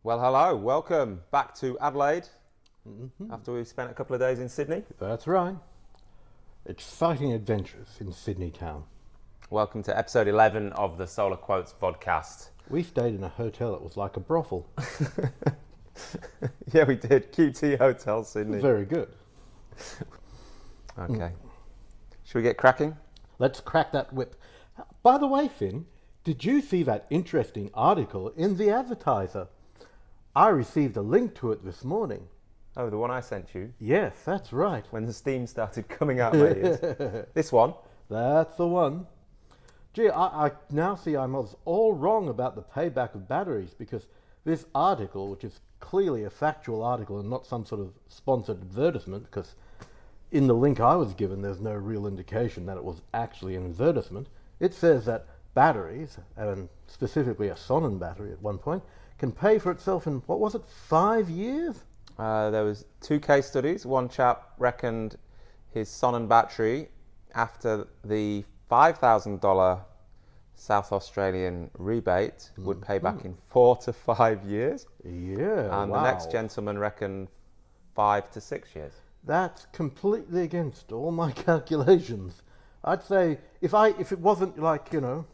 Well, hello, welcome back to Adelaide after we've spent a couple of days in Sydney. That's right. Exciting adventures in Sydney town. Welcome to episode 11 of the SolarQuotes Vodcast. We stayed in a hotel that was like a brothel. Yeah, we did. QT Hotel, Sydney. Very good. Okay. Should we get cracking? Let's crack that whip. By the way, Finn, did you see that interesting article in the Advertiser? I received a link to it this morning. Oh, the one I sent you? Yes, that's right. When the steam started coming out my ears. This one? That's the one. Gee, I now see I was all wrong about the payback of batteries, because this article, which is clearly a factual article and not some sort of sponsored advertisement, because in the link I was given there's no real indication that it was actually an advertisement. It says that batteries, and specifically a Sonnen battery at one point, can pay for itself in, what was it, 5 years? There was 2 case studies. One chap reckoned his Sonnen battery, after the $5,000 South Australian rebate, would pay back in 4 to 5 years. Yeah, And wow. the next gentleman reckoned 5 to 6 years. That's completely against all my calculations. I'd say if it wasn't, like, you know,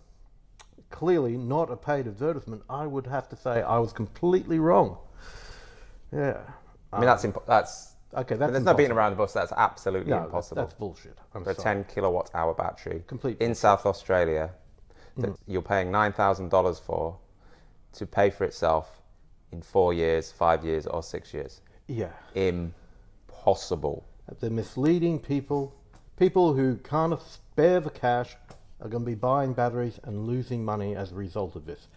clearly not a paid advertisement, I would have to say I was completely wrong. Yeah. I mean, that's okay. That's there's no beating around the bush. That's absolutely no, impossible. That's bullshit. I'm For a sorry. 10 kilowatt hour battery Complete in bullshit. South Australia that you're paying $9,000 for to pay for itself in 4 years, 5 years, or 6 years. Yeah. Impossible. They're misleading people. People who can't spare the cash are going to be buying batteries and losing money as a result of this.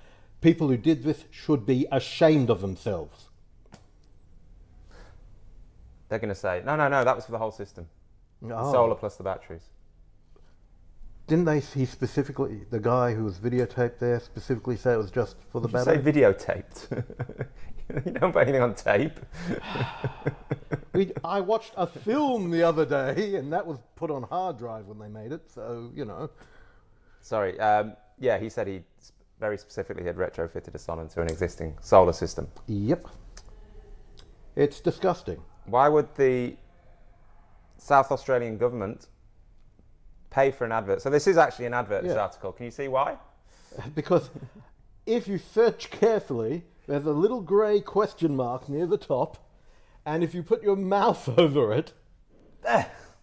People who did this should be ashamed of themselves. They're going to say, no, that was for the whole system. Oh. Solar plus the batteries. Didn't he specifically, the guy who was videotaped there, specifically say it was just for the Did you say battery? videotaped? You don't put anything on tape. I watched a film the other day, and that was put on hard drive when they made it, so, you know. Sorry. Yeah, he said he very specifically had retrofitted a Sonnen to an existing solar system. Yep. It's disgusting. Why would the South Australian government pay for an advert? So this is actually an advert, this article. Can you see why? Because if you search carefully, there's a little grey question mark near the top, and if you put your mouse over it,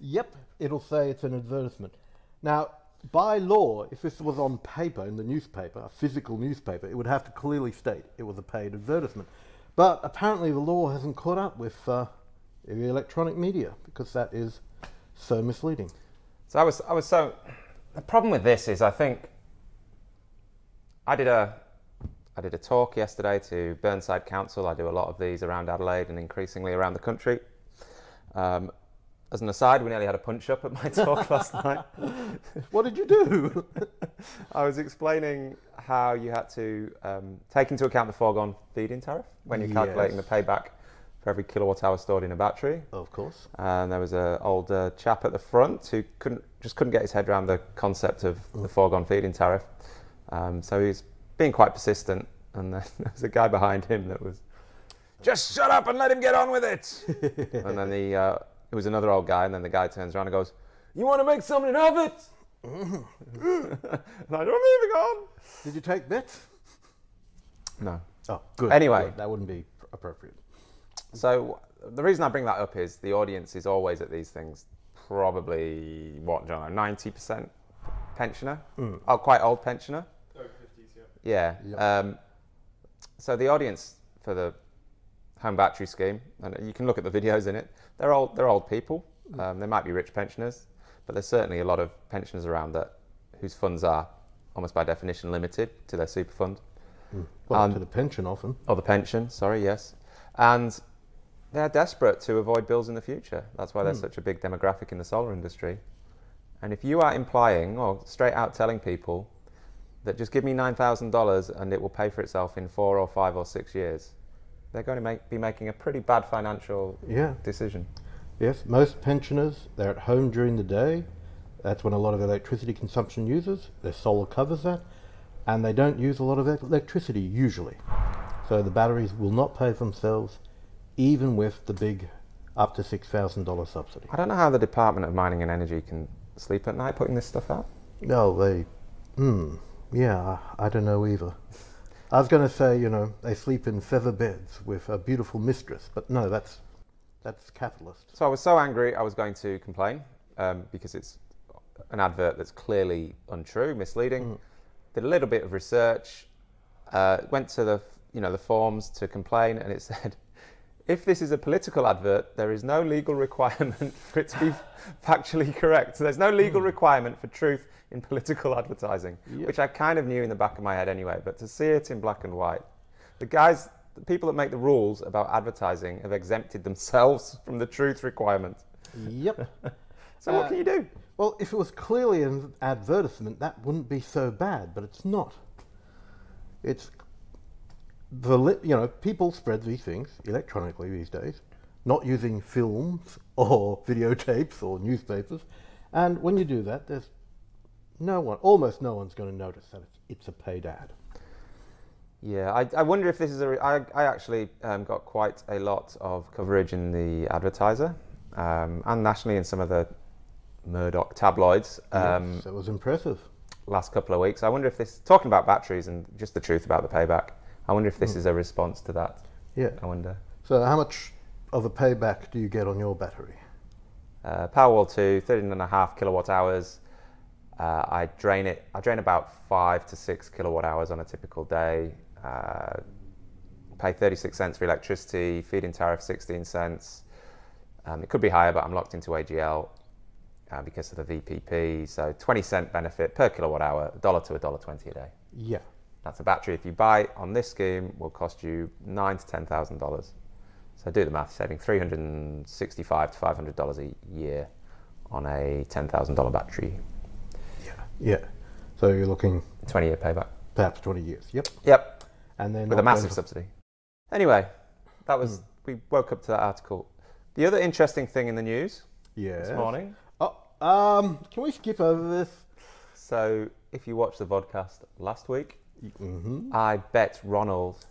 yep, it'll say it's an advertisement. Now, by law, if this was on paper in the newspaper, a physical newspaper, it would have to clearly state it was a paid advertisement. But apparently the law hasn't caught up with the electronic media, because that is so misleading. So I was so. The problem with this is, I think I did a talk yesterday to Burnside Council. I do a lot of these around Adelaide and increasingly around the country. As an aside, we nearly had a punch-up at my talk last night. What did you do? I was explaining how you had to take into account the foregone feed-in tariff when you're calculating the payback for every kilowatt hour stored in a battery. Of course. And there was an old chap at the front who couldn't get his head around the concept of the foregone feed-in tariff. So he was being quite persistent, and there was a guy behind him that was, just shut up and let him get on with it. And then it was another old guy, and then the guy turns around and goes, you want to make something of it? And I don't leave it on. Did you take bets? No. Oh, good. Anyway. Good. That wouldn't be appropriate. So the reason I bring that up is the audience is always at these things probably, 90% pensioner? Oh, quite old pensioner? Over 50s, yeah. Yeah. Yep. So the audience for the home battery scheme, and you can look at the videos in it, they're old people. They might be rich pensioners, but there's certainly a lot of pensioners around whose funds are almost by definition limited to their super fund. Well, to the pension often. Or the pension, sorry, yes. And they're desperate to avoid bills in the future. That's why there's such a big demographic in the solar industry. And if you are implying or straight out telling people that just give me $9,000 and it will pay for itself in 4 or 5 or 6 years, they're going to be making a pretty bad financial decision. Yes, most pensioners, they're at home during the day. That's when a lot of electricity consumption uses. Their solar covers that. And they don't use a lot of electricity usually. So So the batteries will not pay for themselves, even with the big up to $6,000 subsidy. I don't know how the Department of Mining and Energy can sleep at night putting this stuff out. No, yeah, I don't know either. I was going to say, you know, they sleep in feather beds with a beautiful mistress, but no, that's capitalist. So I was so angry I was going to complain because it's an advert that's clearly untrue, misleading. Did a little bit of research, went to the forums to complain, and it said, if this is a political advert, there is no legal requirement for it to be factually correct. So there's no legal requirement for truth in political advertising, which I kind of knew in the back of my head anyway, but to see it in black and white. The people that make the rules about advertising have exempted themselves from the truth requirement. Yep. So what can you do? Well, if it was clearly an advertisement, that wouldn't be so bad, but it's not. It's people spread these things electronically these days, not using films or videotapes or newspapers. And when you do that, there's almost no one's going to notice that it's a paid ad. Yeah, I wonder if this is I actually got quite a lot of coverage in the Advertiser and nationally in some of the Murdoch tabloids. Yes, that was impressive. Last couple of weeks. I wonder if this, talking about batteries and just the truth about the payback, I wonder if this is a response to that. Yeah. I wonder. So how much of a payback do you get on your battery? Powerwall 2, 13.5 kilowatt hours. I drain about 5 to 6 kilowatt hours on a typical day. Pay 36 cents for electricity, feed-in tariff 16 cents. It could be higher, but I'm locked into AGL because of the VPP. So 20-cent benefit per kilowatt hour, $1 to $1.20 a day. Yeah. That's a battery, if you buy on this scheme, will cost you $9,000 to $10,000. So do the math, saving $365 to $500 a year on a $10,000 battery. Yeah. So you're looking 20-year payback. Perhaps 20 years. Yep. Yep. And then with a massive subsidy. Anyway, that was we woke up to that article. The other interesting thing in the news this morning. Can we skip over this? So if you watched the vodcast last week, I bet Ronald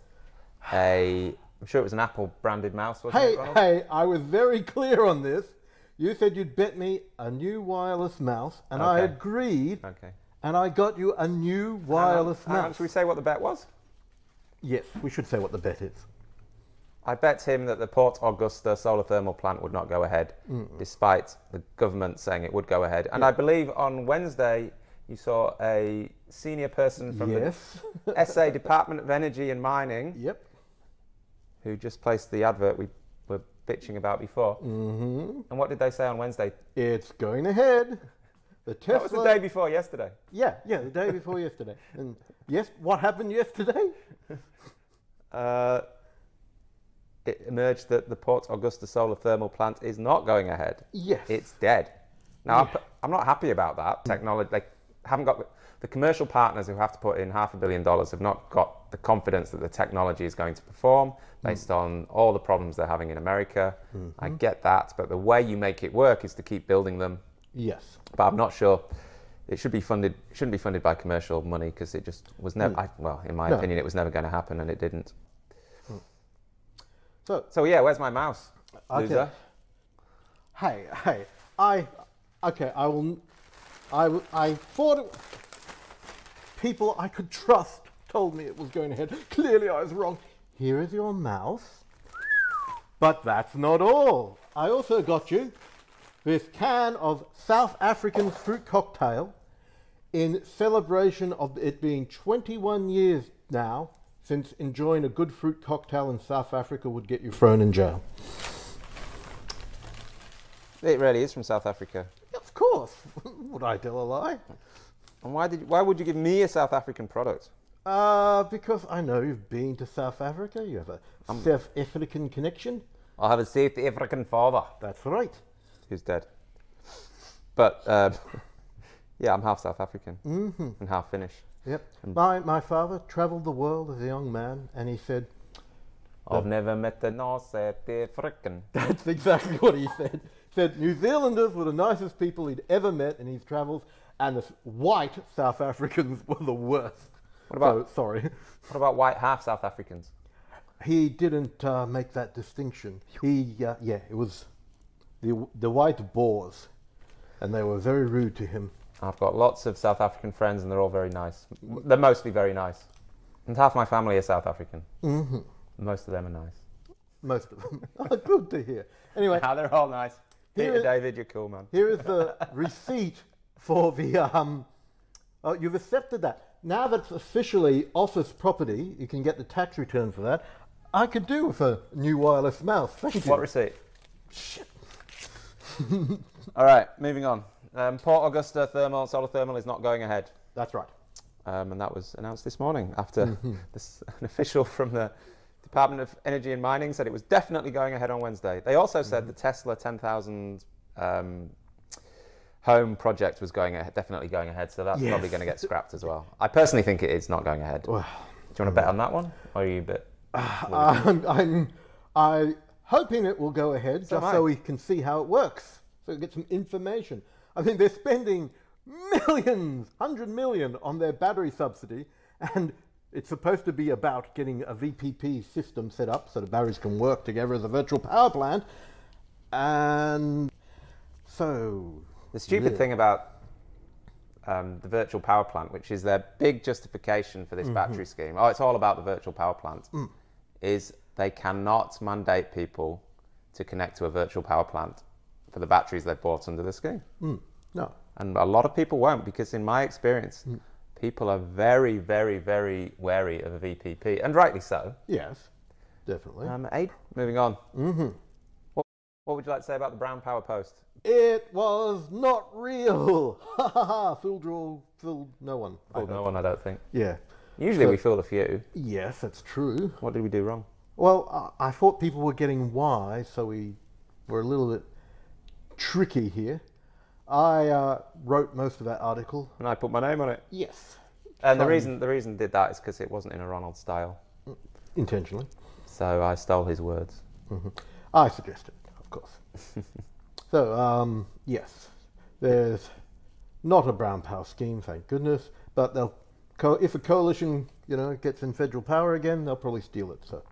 I'm sure it was an Apple branded mouse, wasn't it, Ronald? Hey, I was very clear on this. You said you'd bet me a new wireless mouse, and I agreed. Okay. And I got you a new wireless mouse. Should we say what the bet was? Yes, we should say what the bet is. I bet him that the Port Augusta solar thermal plant would not go ahead, despite the government saying it would go ahead. And I believe on Wednesday you saw a senior person from the SA Department of Energy and Mining, who just placed the advert we were bitching about before. And what did they say on Wednesday? It's going ahead. The Tesla... That was the day before yesterday. Yeah, the day before yesterday. And yes, what happened yesterday? It emerged that the Port Augusta solar thermal plant is not going ahead. Yes. It's dead. Now, I'm not happy about that. Technology, they haven't got the commercial partners who have to put in $500 million have not got the confidence that the technology is going to perform based on all the problems they're having in America. I get that, but the way you make it work is to keep building them. Yes. But I'm not sure it should be funded. It shouldn't be funded by commercial money because it just was never. In my opinion, it was never going to happen, and it didn't. So yeah, where's my mouse, loser? Hey, I thought people I could trust told me it was going ahead. Clearly I was wrong. Here is your mouse. But that's not all. I also got you this can of South African fruit cocktail in celebration of it being 21 years now since enjoying a good fruit cocktail in South Africa would get you thrown in jail. It really is from South Africa. Of course. Would I tell a lie? And why would you give me a South African product? Because I know you've been to South Africa. You have a South African connection. I have a South African father. That's right. Who's dead. But yeah, I'm half South African and half Finnish. Yep. My father travelled the world as a young man, and he said, I've never met a South African. That's exactly what he said. He said New Zealanders were the nicest people he'd ever met in his travels, and the white South Africans were the worst. What about sorry? What about white half South Africans? He didn't make that distinction. It was the white boars, and they were very rude to him. I've got lots of South African friends, and they're all very nice. They're mostly very nice. And half my family is South African. Mm-hmm. Most of them are nice. Most of them. Oh, good to hear. Anyway. They're all nice. Peter, David, you're cool, man. Here is the receipt for the... oh, you've accepted that. Now that it's officially office property, you can get the tax return for that. I could do with a new wireless mouse. Thank you. What receipt? Shit. All right, moving on. Port Augusta solar thermal is not going ahead. That's right. And that was announced this morning after an official from the Department of Energy and Mining said it was definitely going ahead on Wednesday. They also said the Tesla 10,000 home project was definitely going ahead, so that's probably going to get scrapped as well. I personally think it is not going ahead. Well, do you want to bet on that one, or are you a bit? I'm hoping it will go ahead, so we can see how it works, so we get some information. I mean, they're spending millions, 100 million on their battery subsidy, and it's supposed to be about getting a VPP system set up so the batteries can work together as a virtual power plant. And so... The stupid thing about the virtual power plant, which is their big justification for this battery scheme, it's all about the virtual power plant, is they cannot mandate people to connect to a virtual power plant for the batteries they've bought under the scheme. No. And a lot of people won't, because in my experience, people are very, very, very wary of a VPP, and rightly so. Yes, definitely. Moving on. What would you like to say about the BrownPower post? It was not real. Ha ha ha. Fooled no one. Fooled no one, I don't think. Yeah. Usually we fool a few. Yes, that's true. What did we do wrong? Well, I thought people were getting wise, so we were a little bit tricky here. I wrote most of that article. And I put my name on it. Yes. And the reason did that is because it wasn't in a Ronald style. Intentionally. So I stole his words. I suggested, of course. So, yes, there's not a BrownPower scheme, thank goodness, but if a coalition, gets in federal power again, they'll probably steal it, so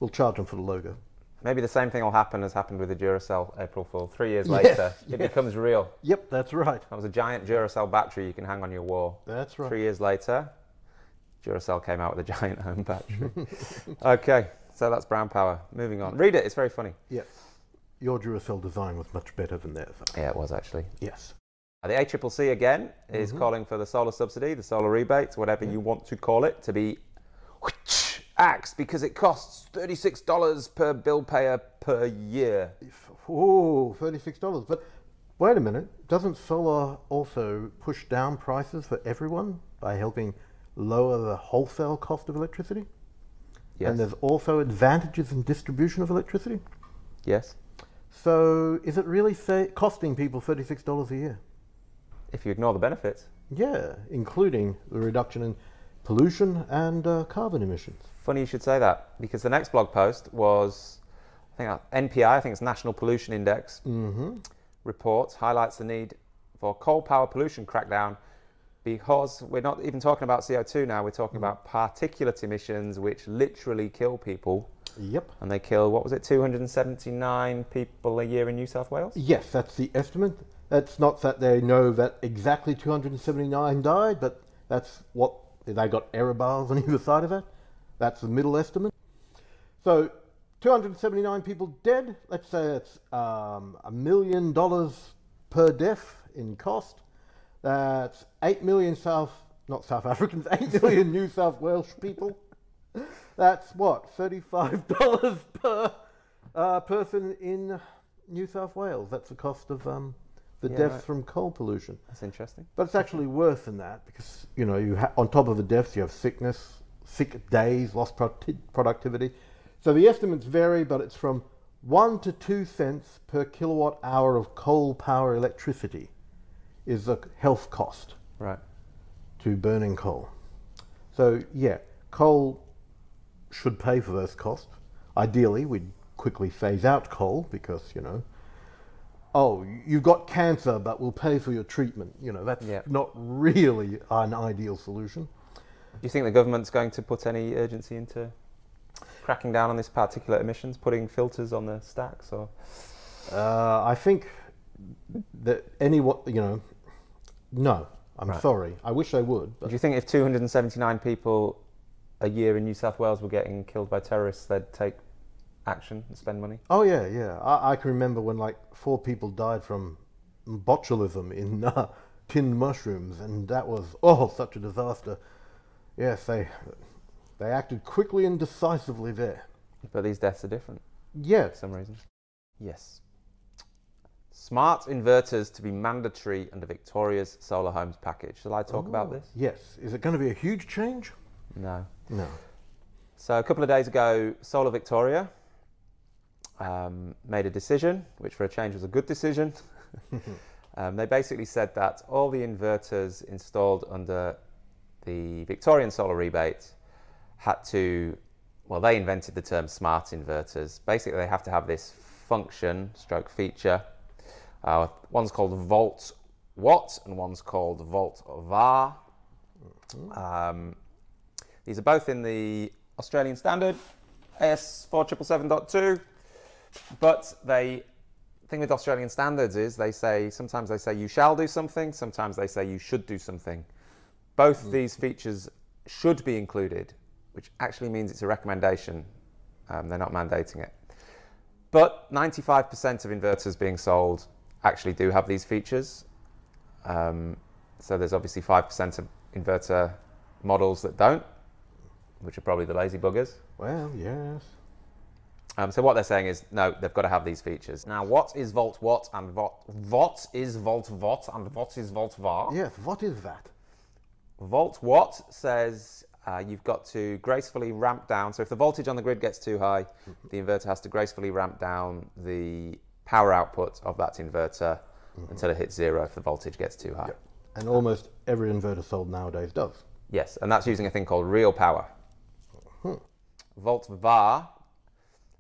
we'll charge them for the logo. Maybe the same thing will happen as happened with the Duracell April Fool. 3 years later, it becomes real. Yep, that's right. That was a giant Duracell battery you can hang on your wall. That's right. 3 years later, Duracell came out with a giant home battery. Okay, so that's BrownPower. Moving on. Read it, it's very funny. Yes. Your Duracell design was much better than theirs. Yeah, it was actually. Yes. The ACCC again is calling for the solar subsidy, the solar rebate, whatever you want to call it, to be axed because it costs $36 per bill payer per year. Oh, $36. But wait a minute, doesn't solar also push down prices for everyone by helping lower the wholesale cost of electricity? Yes. And there's also advantages in distribution of electricity? Yes. So is it really costing people $36 a year? If you ignore the benefits. Yeah, including the reduction in pollution and carbon emissions. Funny you should say that, because the next blog post was, NPI, I think it's National Pollution Index, report highlights the need for coal power pollution crackdown, because we're not even talking about CO2 now, we're talking about particulate emissions, which literally kill people. Yep. And they kill, 279 people a year in New South Wales? Yes, that's the estimate. That's not that they know that exactly 279 died, but that's what, they got error bars on either side of that. That's the middle estimate. So 279 people dead, let's say it's $1 million per death in cost. That's 8 million not South Africans, 8 million New South Wales people. That's what, $35 per person in New South Wales. That's the cost of the deaths from coal pollution. That's interesting. But it's actually worse than that because, on top of the deaths, you have sickness, sick days, lost productivity. So the estimates vary, but it's from 1 to 2 cents per kilowatt hour of coal power electricity is the health cost to burning coal. So yeah, coal should pay for those costs. Ideally, we'd quickly phase out coal because, you've got cancer, but we'll pay for your treatment. That's not really an ideal solution. Do you think the government's going to put any urgency into cracking down on this particulate emissions, putting filters on the stacks, or? I think that no. I'm sorry. I wish they would. But Do you think if 279 people a year in New South Wales were getting killed by terrorists, they'd take action and spend money? Oh yeah. I can remember when like 4 people died from botulism in tinned mushrooms, and that was such a disaster. Yes, they acted quickly and decisively there. But these deaths are different. Yeah. For some reason. Yes. Smart inverters to be mandatory under Victoria's solar homes package. Shall I talk about this? Yes. Is it going to be a huge change? No. No. So a couple of days ago, Solar Victoria made a decision, which for a change was a good decision. They basically said that all the inverters installed under the Victorian solar rebate had to, well, they invented the term smart inverters. Basically, they have to have this function, stroke feature. One's called volt watt and one's called volt var. These are both in the Australian standard, AS 4777.2, but the thing with Australian standards is sometimes they say you shall do something, sometimes they say you should do something. Both these features should be included, which actually means it's a recommendation. They're not mandating it. But 95% of inverters being sold actually do have these features. So there's obviously 5% of inverter models that don't, which are probably the lazy buggers. Well, yes. So what they're saying is, no, they've got to have these features. Now, what is volt watt and what is volt watt and what is volt var? Yes, what is that? Volt watt says you've got to gracefully ramp down. So if the voltage on the grid gets too high, the inverter has to gracefully ramp down the power output of that inverter until it hits 0 if the voltage gets too high. Yep. And almost every inverter sold nowadays does. Yes, and that's using a thing called real power. Volt var.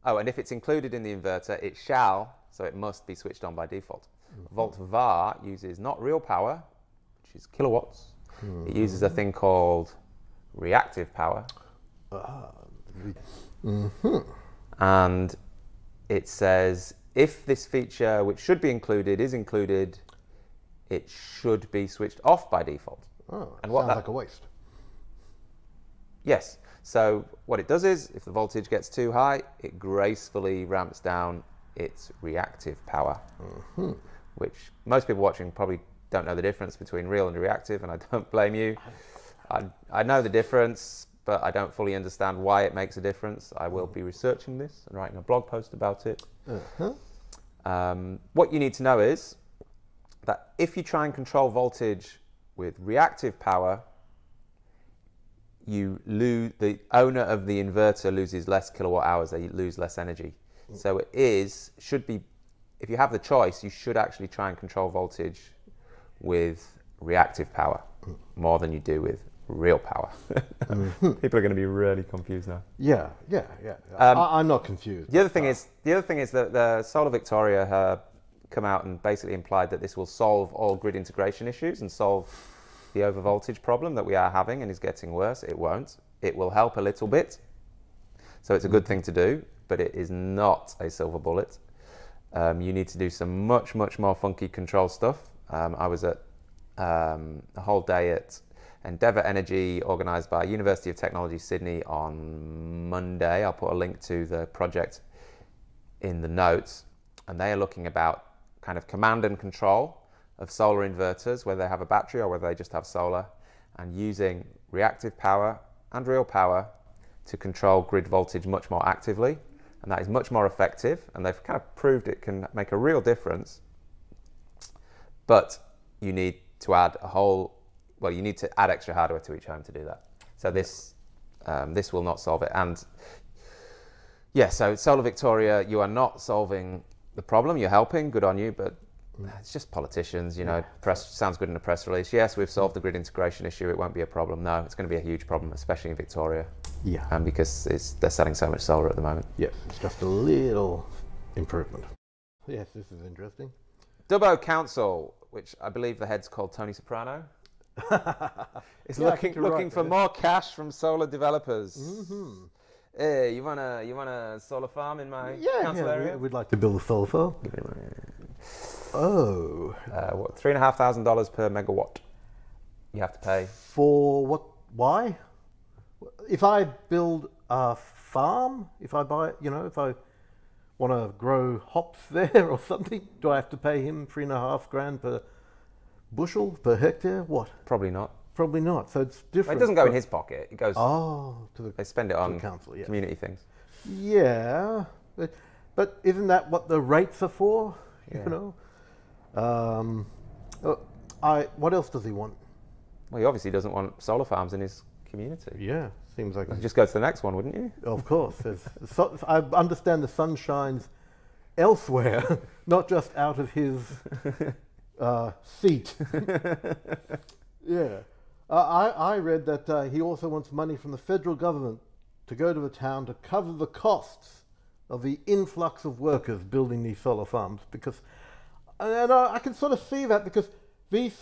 Oh, and if it's included in the inverter, it shall, so it must be switched on by default. Volt var uses not real power, which is kilowatts. It uses a thing called reactive power. And it says if this feature, which should be included, is included, it should be switched off by default. Oh, and sounds like a waste. Yes. So what it does is, if the voltage gets too high, it gracefully ramps down its reactive power, which most people watching probably don't know the difference between real and reactive, and I don't blame you. I know the difference, but I don't fully understand why it makes a difference. I will be researching this and writing a blog post about it. What you need to know is that if you try and control voltage with reactive power, the owner of the inverter loses less kilowatt hours, they lose less energy. So should be, if you have the choice, you should actually try and control voltage with reactive power more than you do with real power. People are going to be really confused now. Yeah. I'm not confused. The other thing is that the Solar Victoria have come out and basically implied that this will solve all grid integration issues and solve the overvoltage problem that we are having and is getting worse. It won't. It will help a little bit. So it's a good thing to do, but it is not a silver bullet. You need to do some much more funky control stuff. I was at a whole day at Endeavour Energy, organised by University of Technology Sydney on Monday. I'll put a link to the project in the notes. And they are looking about kind of command and control of solar inverters, whether they have a battery or whether they just have solar, and using reactive power and real power to control grid voltage much more actively. And that is much more effective, and they've kind of proved it can make a real difference. But you need to add you need to add extra hardware to each home to do that. So this will not solve it. And yeah, so Solar Victoria, you are not solving the problem, you're helping, good on you, but it's just politicians, press sounds good in a press release. Yes, we've solved the grid integration issue, it won't be a problem. No, it's going to be a huge problem, especially in Victoria. Yeah. Because they're selling so much solar at the moment. Yes, it's just a little improvement. Yes, this is interesting. Dubbo Council, which I believe the head's called Tony Soprano, is looking for more cash from solar developers. Hey, you want a solar farm in my council yeah, area? we'd like to build a solar farm. Oh. What, $3,500 per megawatt you have to pay. For what? Why? If I build a farm, if I buy, if I want to grow hops there or something, do I have to pay him $3,500 per bushel, per hectare? What? Probably not. Probably not. So it's different. Well, it doesn't go in his pocket. It goes. They spend it on council, yeah. community things. Yeah, but isn't that what the rates are for? Yeah. What else does he want? Well, he obviously doesn't want solar farms in his community. Yeah, seems like. You'd just go to the next one, wouldn't you? Of course. I understand the sun shines elsewhere, not just out of his seat. Yeah. I read that he also wants money from the federal government to go to the town to cover the costs of the influx of workers building these solar farms. And I can sort of see that because these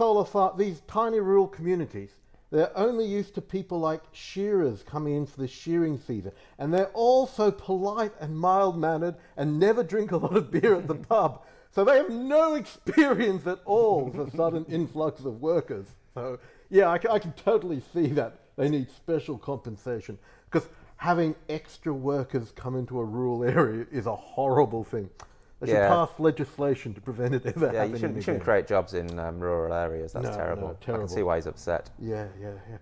these tiny rural communities, they're only used to people like shearers coming in for the shearing season. And they're all so polite and mild-mannered and never drink a lot of beer at the pub. So they have no experience at all of the sudden influx of workers. So yeah, I can totally see that they need special compensation because having extra workers come into a rural area is a horrible thing. They should pass legislation to prevent it ever happening. Yeah, you shouldn't create jobs in rural areas. That's terrible. No, terrible. I can see why he's upset. Yeah.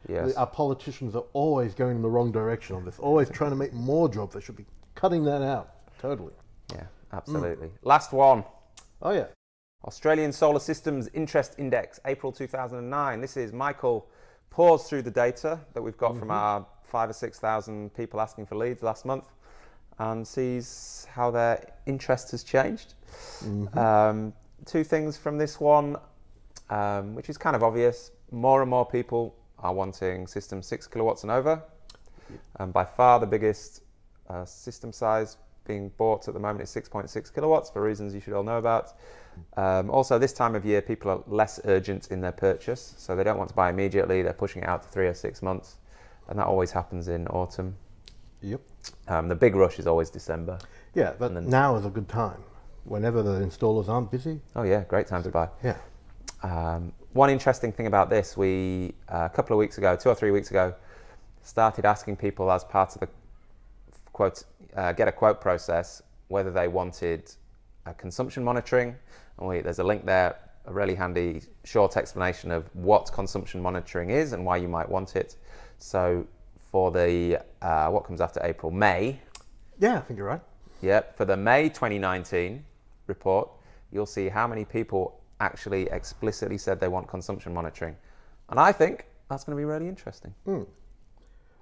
Yes. Our politicians are always going in the wrong direction on this, always trying to make more jobs. They should be cutting that out, totally. Yeah, absolutely. Last one. Oh, yeah. Australian Solar Systems Interest Index, April 2009. This is Michael pours through the data that we've got from our 5,000 or 6,000 people asking for leads last month and sees how their interest has changed. Two things from this one, which is kind of obvious. More and more people are wanting systems 6 kilowatts and over. By far the biggest system size being bought at the moment is 6.6 kilowatts for reasons you should all know about. Also, this time of year, people are less urgent in their purchase, so they don't want to buy immediately. They're pushing it out to 3 or 6 months, and that always happens in autumn. Yep. The big rush is always December. Yeah, but now is a good time. Whenever the installers aren't busy. Oh yeah, great time to buy. Yeah. One interesting thing about this, we a couple of weeks ago, 2 or 3 weeks ago, started asking people as part of the quote, get a quote process, whether they wanted consumption monitoring. And there's a link there, a really handy short explanation of what consumption monitoring is and why you might want it. So for the, what comes after April, May. Yeah, I think you're right. Yep, for the May 2019 report, you'll see how many people actually explicitly said they want consumption monitoring. And I think that's going to be really interesting.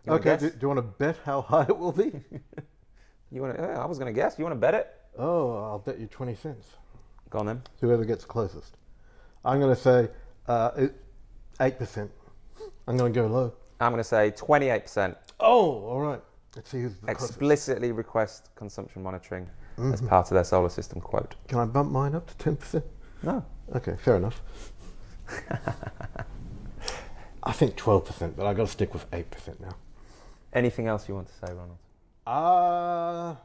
Okay, do you want to bet how high it will be? I was going to guess. You want to bet it? Oh, I'll bet you 20 cents. Go on then. Whoever gets closest. I'm going to say 8%. I'm going to go low. I'm going to say 28%. Oh, all right. Let's see who's the explicitly closest. Request consumption monitoring as part of their solar system quote. Can I bump mine up to 10%? No. Okay, fair enough. I think 12%, but I've got to stick with 8% now. Anything else you want to say, Ronald?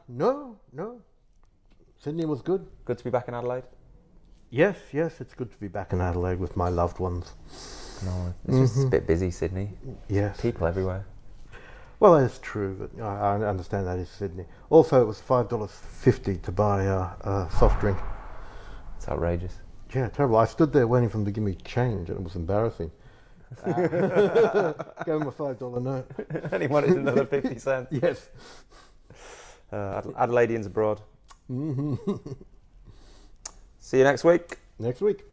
No. Sydney was good. Good to be back in Adelaide? Yes, it's good to be back in Adelaide with my loved ones. No, it's just a bit busy, Sydney. Yes. People everywhere. Well, that's true, but I understand that is Sydney. Also, it was $5.50 to buy a soft drink. It's outrageous. Yeah, terrible. I stood there waiting for them to give me change, and it was embarrassing. Gave him a $5 note. And he wanted another 50 cents. Yes. Adelaideans abroad. See you next week. Next week.